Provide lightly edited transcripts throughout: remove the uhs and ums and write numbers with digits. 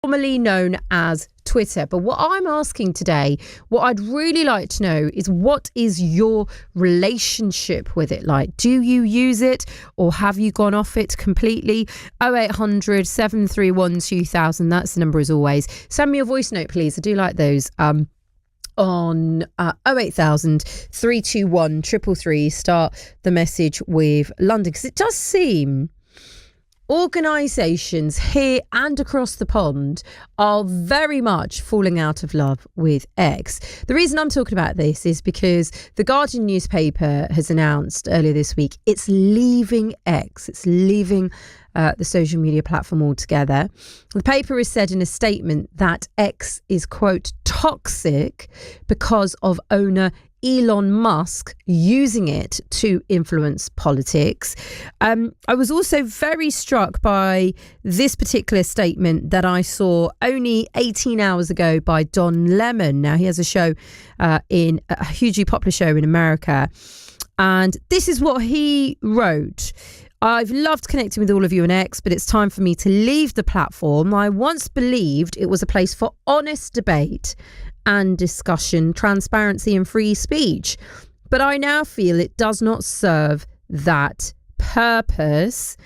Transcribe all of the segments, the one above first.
formerly known as Twitter. But what I'm asking today, what I'd really like to know is, what is your relationship with it like? Do you use it, or have you gone off it completely? 0800 731 2000. That's the number as always. Send me a voice note, please. I do like those. On 08000 321 333. Start the message with London, because it does seem organisations here and across the pond are very much falling out of love with X. The reason I'm talking about this is because the Guardian newspaper has announced earlier this week it's leaving X. It's leaving the social media platform altogether. The paper has said in a statement that X is, quote, toxic because of owner Elon Musk using it to influence politics. I was also very struck by this particular statement that I saw only 18 hours ago by Don Lemon. Now, he has a show in a hugely popular show in America. And this is what he wrote. I've loved connecting with all of you on X, but it's time for me to leave the platform. I once believed it was a place for honest debate and discussion, transparency and free speech. But I now feel it does not serve that purpose.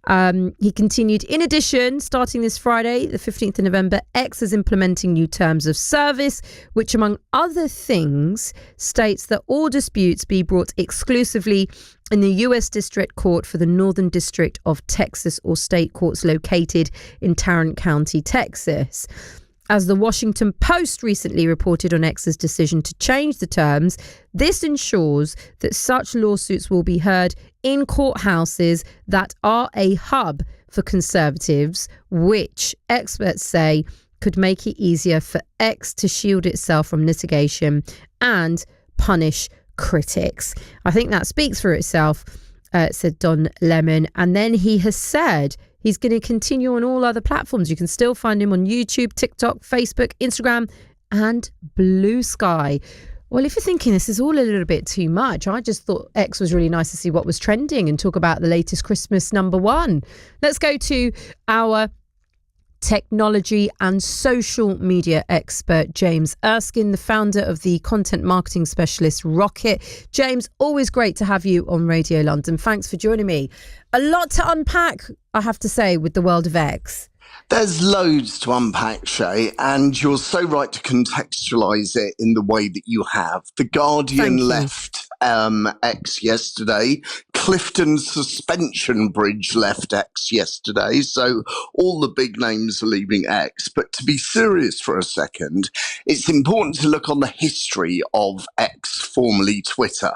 He continued, in addition, starting this Friday, the 15th of November, X is implementing new terms of service, which, among other things, states that all disputes be brought exclusively in the U.S. District Court for the Northern District of Texas, or state courts located in Tarrant County, Texas. As the Washington Post recently reported on X's decision to change the terms, this ensures that such lawsuits will be heard in courthouses that are a hub for conservatives, which experts say could make it easier for X to shield itself from litigation and punish critics. I think that speaks for itself, said Don Lemon. And then he has said he's going to continue on all other platforms. You can still find him on YouTube, TikTok, Facebook, Instagram, and Blue Sky. Well, if you're thinking this is all a little bit too much, I just thought X was really nice to see what was trending and talk about the latest Christmas number one. Let's go to our technology and social media expert, James Erskine, the founder of the content marketing specialist Rocket. James, always great to have you on Radio London. Thanks for joining me. A lot to unpack, I have to say, with the world of X. There's loads to unpack, Shay, and you're so right to contextualise it in the way that you have. The Guardian left X yesterday. Clifton Suspension Bridge left X yesterday. So all the big names are leaving X. But to be serious for a second, it's important to look on the history of X, formerly Twitter.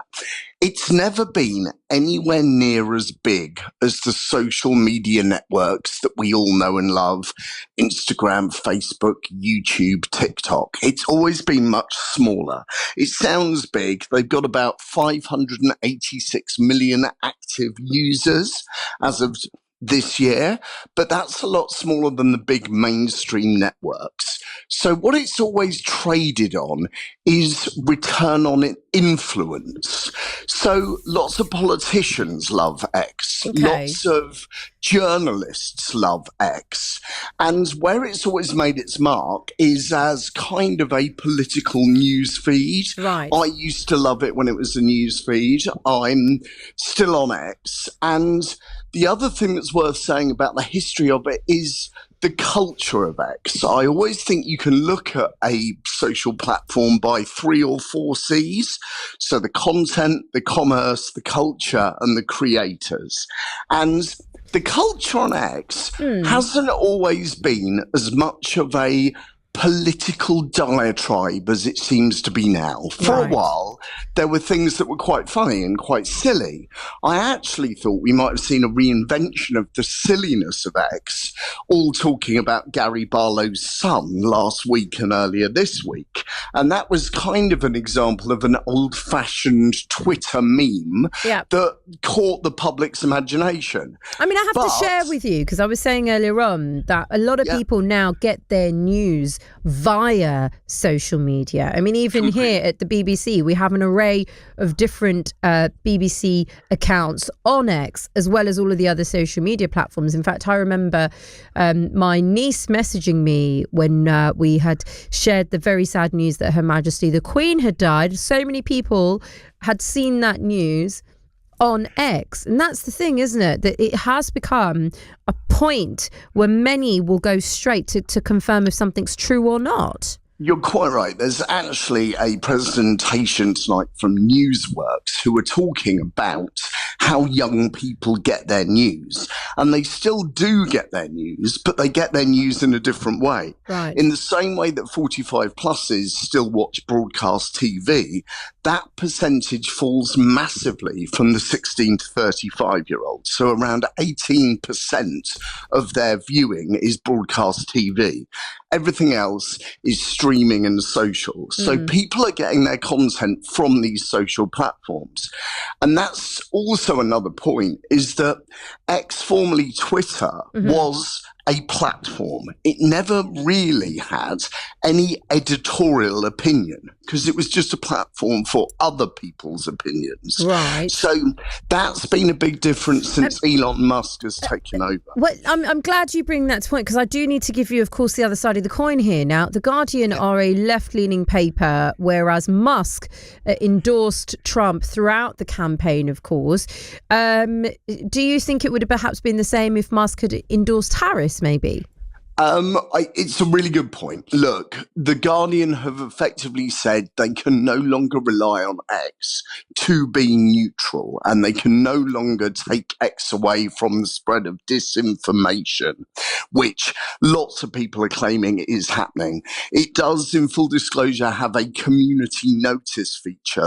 It's never been anywhere near as big as the social media networks that we all know and love: Instagram, Facebook, YouTube, TikTok. It's always been much smaller. It sounds big. They've got about 586 million active users as of this year, but that's a lot smaller than the big mainstream networks. So what it's always traded on is return on influence. So lots of politicians love X. Okay. Lots of journalists love X. And where it's always made its mark is as kind of a political news feed. Right. I used to love it when it was a news feed. I'm still on X. And the other thing that's worth saying about the history of it is the culture of X. I always think you can look at a social platform by 3 or 4 C's. So the content, the commerce, the culture, and the creators. And the culture on X hasn't always been as much of a political diatribe as it seems to be now. For a while, there were things that were quite funny and quite silly. I actually thought we might have seen a reinvention of the silliness of X, all talking about Gary Barlow's son last week and earlier this week. And that was kind of an example of an old-fashioned Twitter meme that caught the public's imagination. I mean, I have to share with you, because I was saying earlier on that a lot of people now get their news via social media. I mean, even here at the BBC, we have an array of different BBC accounts on X, as well as all of the other social media platforms. In fact, I remember my niece messaging me when we had shared the very sad news that Her Majesty the Queen had died. So many people had seen that news on X. And that's the thing, isn't it? That it has become a point where many will go straight to confirm if something's true or not. You're quite right. There's actually a presentation tonight from Newsworks who are talking about how young people get their news. And they still do get their news, but they get their news in a different way. Right. In the same way that 45 pluses still watch broadcast TV, that percentage falls massively from the 16 to 35-year-olds. So around 18% of their viewing is broadcast TV. Everything else is streaming and social. So people are getting their content from these social platforms. And that's also another point, is that X, formerly Twitter, was a platform. It never really had any editorial opinion because it was just a platform for other people's opinions. Right. So that's been a big difference since Elon Musk has taken over. Well, I'm glad you bring that to point, because I do need to give you, of course, the other side of the coin here. Now, The Guardian are a left-leaning paper, whereas Musk endorsed Trump throughout the campaign, of course. Do you think it would have perhaps been the same if Musk had endorsed Harris, maybe? It's a really good point. Look, The Guardian have effectively said they can no longer rely on X to be neutral, and they can no longer take X away from the spread of disinformation, which lots of people are claiming is happening. It does, in full disclosure, have a community notice feature